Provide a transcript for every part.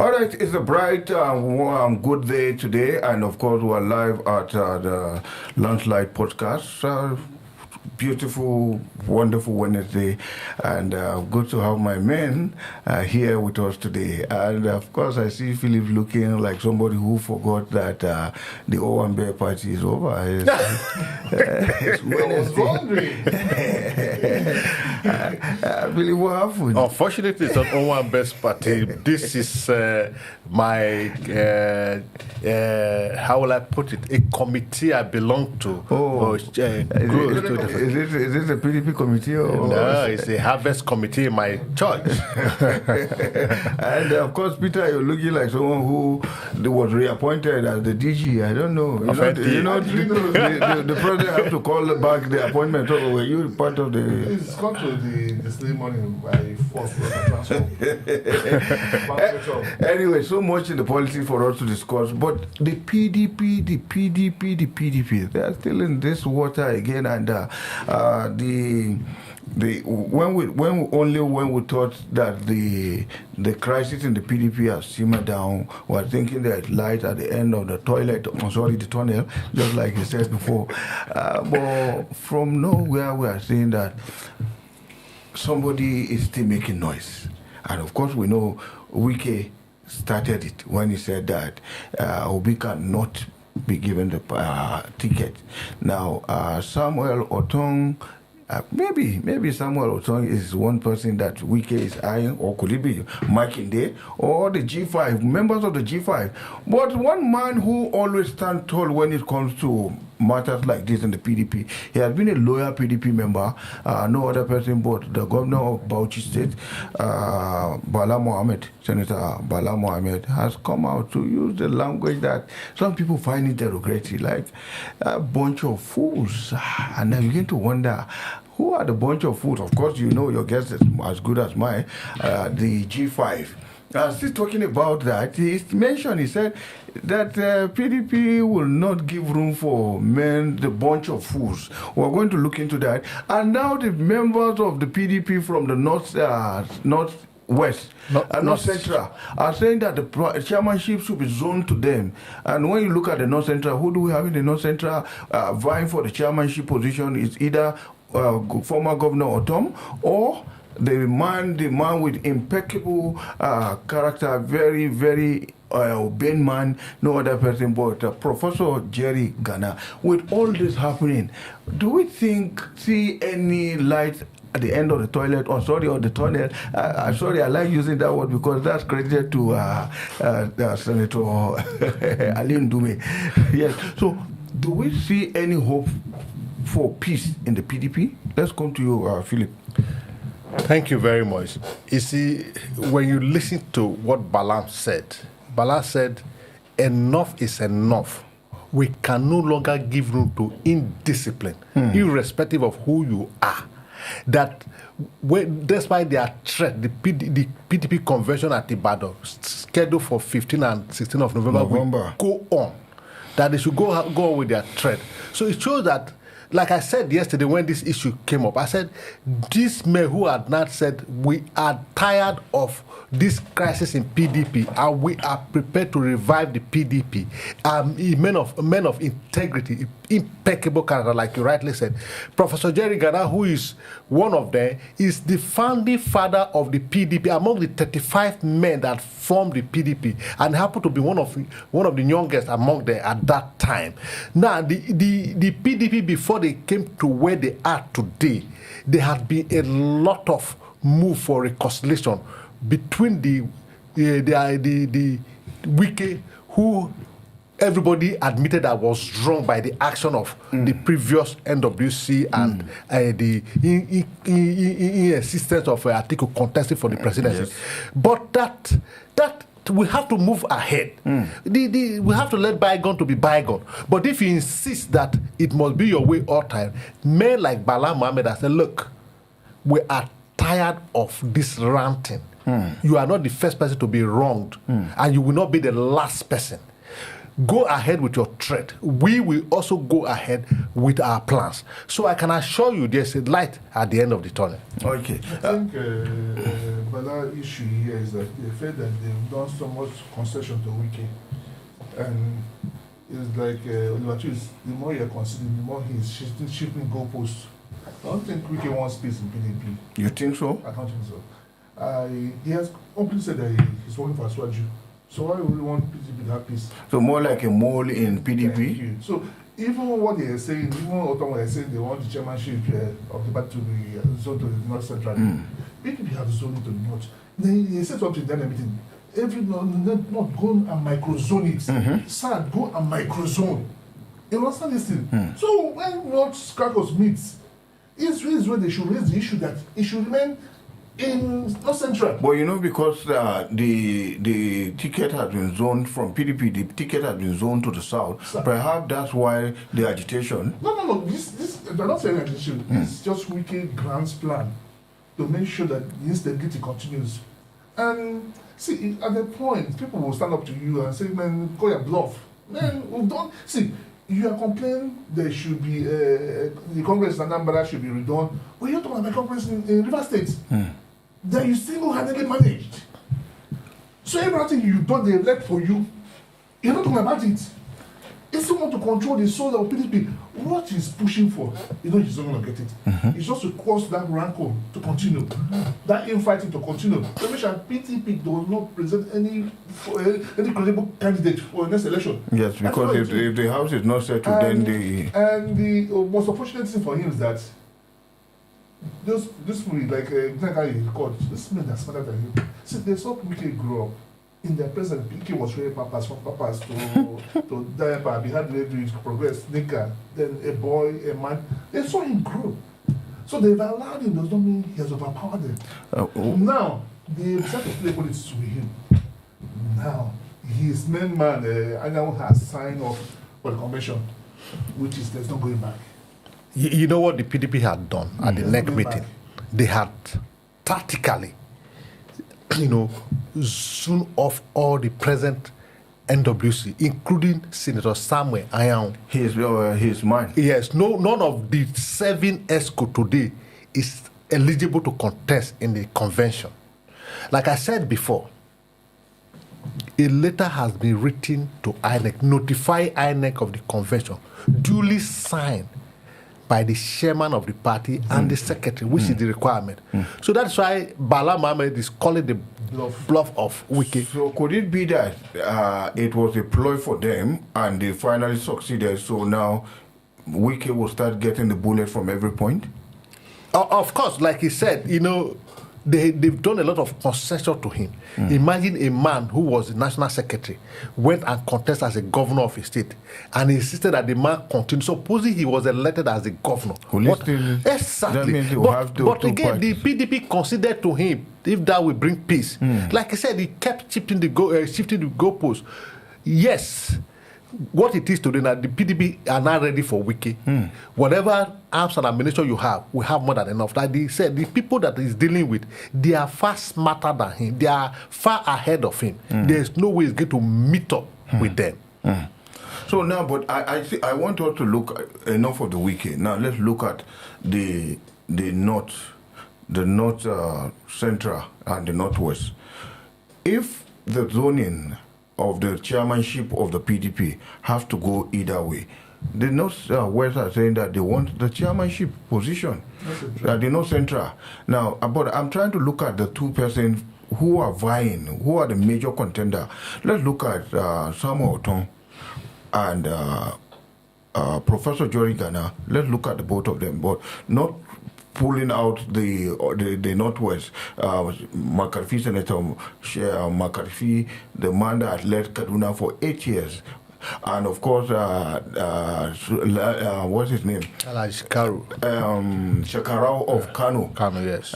All right, it's a bright, good day today, and of course, we're live at the Landslide Podcast. Beautiful, wonderful Wednesday, and good to have my men here with us today. And of course, I see Philip looking like somebody who forgot that the Owambe party is over. It's Wednesday. Philip, what happened? Unfortunately, it's not Owambe's party. This is my, how will I put it, a committee I belong to. Is this a PDP committee? Or? No, it's a harvest committee in my church. And of course, Peter, you're looking like someone who was reappointed as the DG. I don't know. The president have to call back the appointment. Or were you part of the... It's gone to the ceremony by force. Anyway, so much in the policy for us to discuss. But the PDP, they are still in this water again. And when we thought that the crisis in the PDP has simmered down, we were thinking there's light at the end of the the tunnel, just like you said before. But from nowhere, we are seeing that somebody is still making noise. And of course, we know Wike started it when he said that Obi cannot be given the ticket. Now, Samuel Ortom, maybe Samuel Ortom is one person that Wike is eyeing, or could it be Makinde, or the G5, members of the G5. But one man who always stands tall when it comes to matters like this in the PDP, he has been a loyal PDP member, no other person but the governor of Bauchi State, Bala Mohammed, Senator Bala Mohammed, has come out to use the language that some people find it derogatory, like a bunch of fools. And I begin to wonder, who are the bunch of fools? Of course, you know your guess is as good as mine, the G5. Still talking about that, he said that PDP will not give room for men, the bunch of fools. We're going to look into that. And now the members of the PDP from the North Central are saying that the chairmanship should be zoned to them. And when you look at the North Central, who do we have in the North Central vying for the chairmanship position is either former Governor Ortom or the man with impeccable character, very, very obeying man, no other person but Professor Jerry Ghana. With all this happening, do we see any light at the end of the toilet, or the tunnel? Sorry, I like using that word because that's credited to Senator Ali Ndume. Yes. So, do we see any hope for peace in the PDP? Let's come to you, Philip. Thank you very much. You see, when you listen to what Bala said, enough is enough. We can no longer give room to indiscipline, irrespective of who you are. That despite their threat, the PDP convention at Ibadan, scheduled for 15 and 16 of November. will go on. That they should go on with their threat. So it shows that, like I said yesterday when this issue came up, I said, these men who had not said, we are tired of this crisis in PDP and we are prepared to revive the PDP. Men of integrity, impeccable character, like you rightly said. Professor Jerry Ghana, who is one of them, is the founding father of the PDP among the 35 men that formed the PDP, and happened to be one of the youngest among them at that time. Now, the PDP, before they came to where they are today, there had been a lot of move for reconciliation between the Wike, who everybody admitted that was wrong by the action of the previous NWC and the insistence of Atiku contesting for the presidency. Yes. But that we have to move ahead. We have to let bygone to be bygone. But if you insist that it must be your way all time, men like Bala Mohammed have said, look, we are tired of this ranting. You are not the first person to be wronged, and you will not be the last person. go ahead with your threat. We will also go ahead with our plans. So I can assure you there's a light at the end of the tunnel. Okay. I think Bala issue here is that they feel that they've done so much concession to Wike. And it's like the more you're conceding, the more he's shifting goalposts. I don't think Wike wants peace in PDP. You think so? I don't think so. He has openly said that he's working for Aswaju. So why would we want PDP to have peace? So more like a mole in Thank PDP? you. So even what they are saying, even Ortom was saying they want the chairmanship of the party to be zoned to the North Central. PDP have zoned it to the North. Then he said something in that meeting. Not go and microzone it. Sir, go and microzone. You understand this thing? So when North Caucus meets, it's where they should raise the issue that it should remain in North Central. But you know, because the ticket has been zoned from PDP, the ticket has been zoned to the south. Sir. Perhaps that's why the agitation. No. They're not saying agitation. It's just Wike Grant's plan to make sure that the instability continues. And see, at the point, people will stand up to you and say, man, call your bluff. Man, we don't. See, you are complaining there should be, the Congress in Anambra should be redone. Well, you're talking about the Congress in River State. That you single-handedly managed. So everything you've done, they left for you. You're not talking about it. If someone to control the soul of PDP, what he's pushing for, he's not going to get it. It's just to cause that rancor to continue, that infighting to continue. To make sure PDP does not present any credible candidate for the next election. Yes, because if the house is not settled, then the... And the most unfortunate thing for him is that this movie, like this man that's smarter than him. See, they saw Wike grow up. In the present, Wike was really papas to diaper, behind the progress, nigger, then a boy, a man. They saw him grow. So they've allowed him, does not mean he has overpowered them. Now, they decided to play politics with him. Now, his main man, Anyanwu, has signed off for the convention, which is there's no going back. You know what the PDP had done at the next meeting? They had tactically, zoom off all the present NWC, including Senator Samuel Ortom. His man. Yes, none of the 7 ESCO today is eligible to contest in the convention. Like I said before, a letter has been written to INEC, notify INEC of the convention, duly signed by the chairman of the party and the secretary, which is the requirement. So that's why Bala Mohammed is calling the bluff of Wike. So could it be that it was a ploy for them and they finally succeeded, so now Wike will start getting the bullet from every point? Of course, like he said, they've done a lot of concession to him. Imagine a man who was the national secretary went and contested as a governor of a state and insisted that the man continue. Supposing he was elected as a governor. Exactly. But again, the PDP considered to him if that will bring peace. Like I said, he kept shifting the goalposts. Yes. What it is today now, the PDP are not ready for Wike. Whatever arms and ammunition you have, we have more than enough. Like they said, the people that he's dealing with, they are far smarter than him. They are far ahead of him. There's no way he's going to meet up with them. So now, but I want us to look enough of the Wike. Now let's look at the north central and the northwest. If the zoning of the chairmanship of the PDP have to go either way, the North-West are saying that they want the chairmanship position, the North Central. Now, but I'm trying to look at the two persons who are vying, who are the major contender. Let's look at Samuel Ortom and Professor Jory Ghana. Let's look at the both of them, but not pulling out the Northwest. McCarthy, Senator McCarthy, the man that led Kaduna for 8 years. And of course, what's his name? Shakarau of Kano. Kano, yes.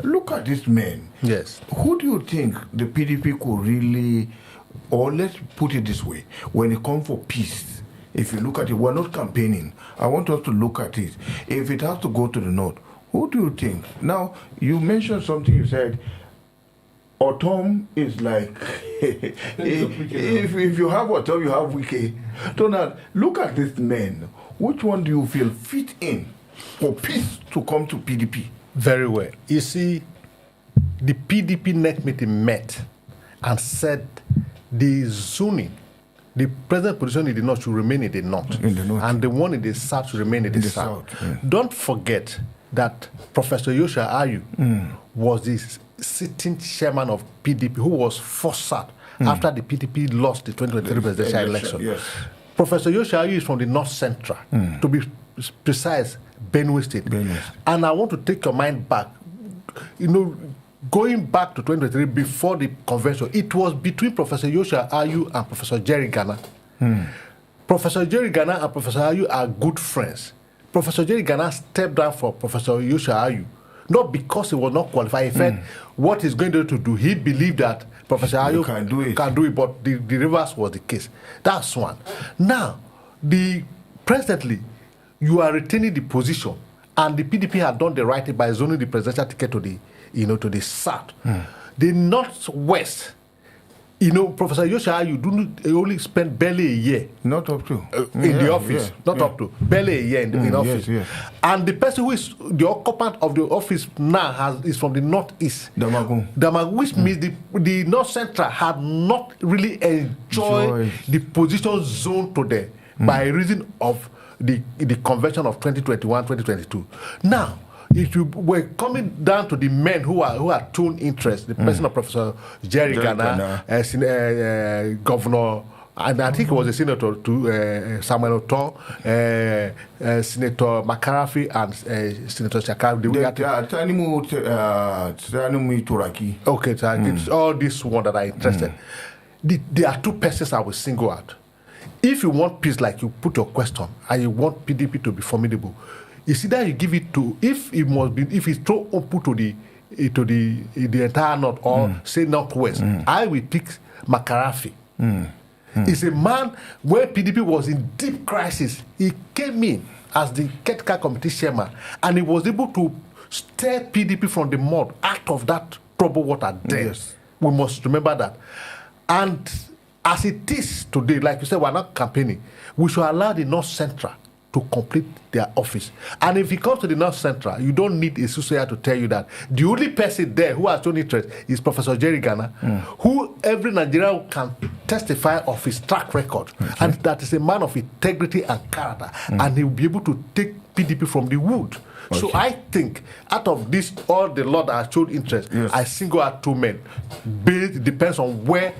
Look at this man. Yes. Who do you think the PDP could really, or let's put it this way, when it comes for peace, if you look at it, we're not campaigning. I want us to look at it. If it has to go to the north, who do you think? Now, you mentioned something, you said, Ortom is like if you have Ortom, you have Wike. So now look at this man. Which one do you feel fit in for peace to come to PDP? Very well. You see, the PDP next meeting met and said the zoning, the present position in the north should remain in the north, and the one in the south should remain in the south. Yeah. Don't forget that Professor Fayose Ortom was the sitting chairman of PDP who was forced out after the PDP lost the 2023 presidential election. Yes. Professor Fayose Ortom is from the North Central, to be precise, Benue State. And I want to take your mind back. Going back to 2023, before the convention, it was between Professor Fayose Ortom and Professor Jerry Ghana. Professor Jerry Ghana and Professor Ortom are good friends. Professor Jerry Ghana stepped down for Professor Fayose Ortom, not because he was not qualified. He felt what he's going to do, he believed that Professor Ortom can do it, but the reverse was the case. That's one. Now, presently, you are retaining the position, and the PDP had done the right thing by zoning the presidential ticket to the south. The northwest, Professor Fayose Ortom, you only spent barely a year. Not up to. In the office. Up to. Barely a year in office. Yes. And the person who is the occupant of the office now is from the northeast. Damagun, which means the North Central had not really enjoyed the position zoned to them by reason of the convention of 2021-2022. Now, if you were coming down to the men who are shown interest, the person of Professor Jerry Ghana, Governor, and I think it was a senator to Samuel Ortom, Senator McCarthy, and Senator Shakar. Okay, so it's all this one that are interested. There are two persons I will single out. If you want peace, like you put your question, and you want PDP to be formidable, it's either you give it to, if it's thrown open to the entire north or say northwest, I will pick McCarthy. He's a man where PDP was in deep crisis. He came in as the caretaker committee chairman, and he was able to steer PDP from the mud out of that troubled water there. Yes. We must remember that. And as it is today, like you said, we're not campaigning. We should allow the North Central to complete their office. And if it comes to the North Central, you don't need a soothsayer to tell you that the only person there who has shown interest is Professor Jerry Ghana, who every Nigerian can testify of his track record. And that is a man of integrity and character. And he will be able to take PDP from the wood. So I think out of this, all the lot that has showed interest, I single out two men. It depends on where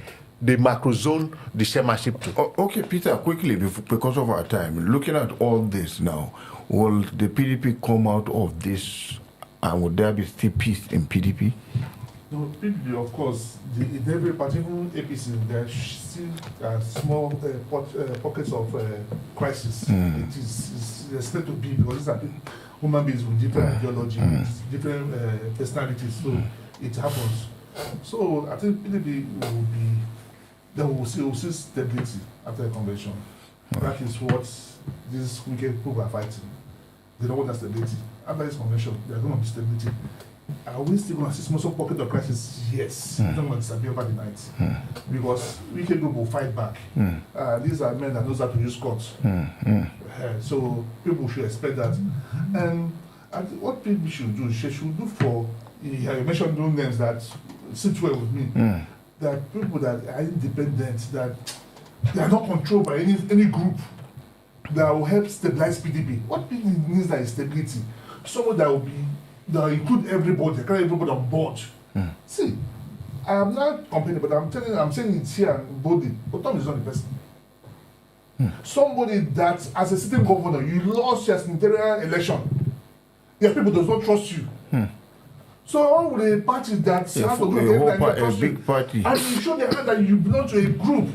the macro zone, the chairmanship to. Okay, Peter, quickly, because of our time, looking at all this now, will the PDP come out of this, and would there be still peace in PDP? No, PDP, of course, in every party, even APC, there are still small pockets of crisis. It is expected to be, because these are human beings with different ideologies, different personalities, so it happens. So I think PDP will be. Then we'll see stability after the convention. That is what these wicked people are fighting. They don't want that stability. After this convention, there's going to be stability. Are we still going to see some pocket of crisis? Yes. We don't want to disappear over the night. Because wicked group will fight back. These are men that knows how to use courts. So people should expect that. And I think what people should do, she should do for, you mentioned those names that sit well with me. There are people that are independent, that they are not controlled by any group that will help stabilize PDP. What PDP means that is stability. Someone that will include everybody, carry everybody on board. See, I am not complaining, but I'm saying it here and boldly. Ortom is not the person. Somebody that, as a sitting governor, you lost your senatorial election. Your people does not trust you. So all the parties that have to do a big party, and you show the hand that you belong to a group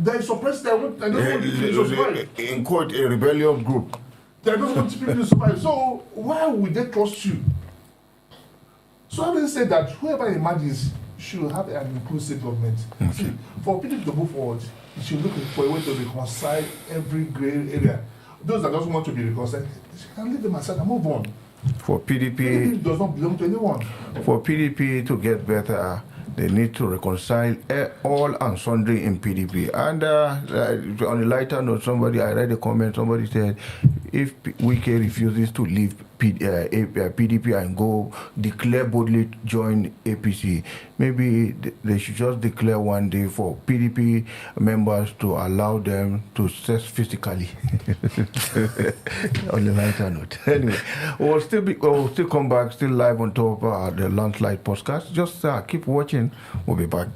that is suppressed, that don't want people to survive. In quote, a rebellious group. They don't want people to survive. So why would they trust you? So having said that, whoever imagines should have an inclusive government. See, for people to move forward, you should look for a way to reconcile every grey area. Those that don't want to be reconciled, you can leave them aside and move on. For PDP does not belong to anyone. For PDP to get better, They need to reconcile all and sundry in PDP. And on a lighter note, I read a comment, somebody said, if Wike refuses to leave PDP and go declare boldly join APC, maybe they should just declare one day for PDP members to allow them to sex physically. On a lighter note. Anyway, we'll still come back, still live on top of the Landslide podcast. Just keep watching. We'll be back.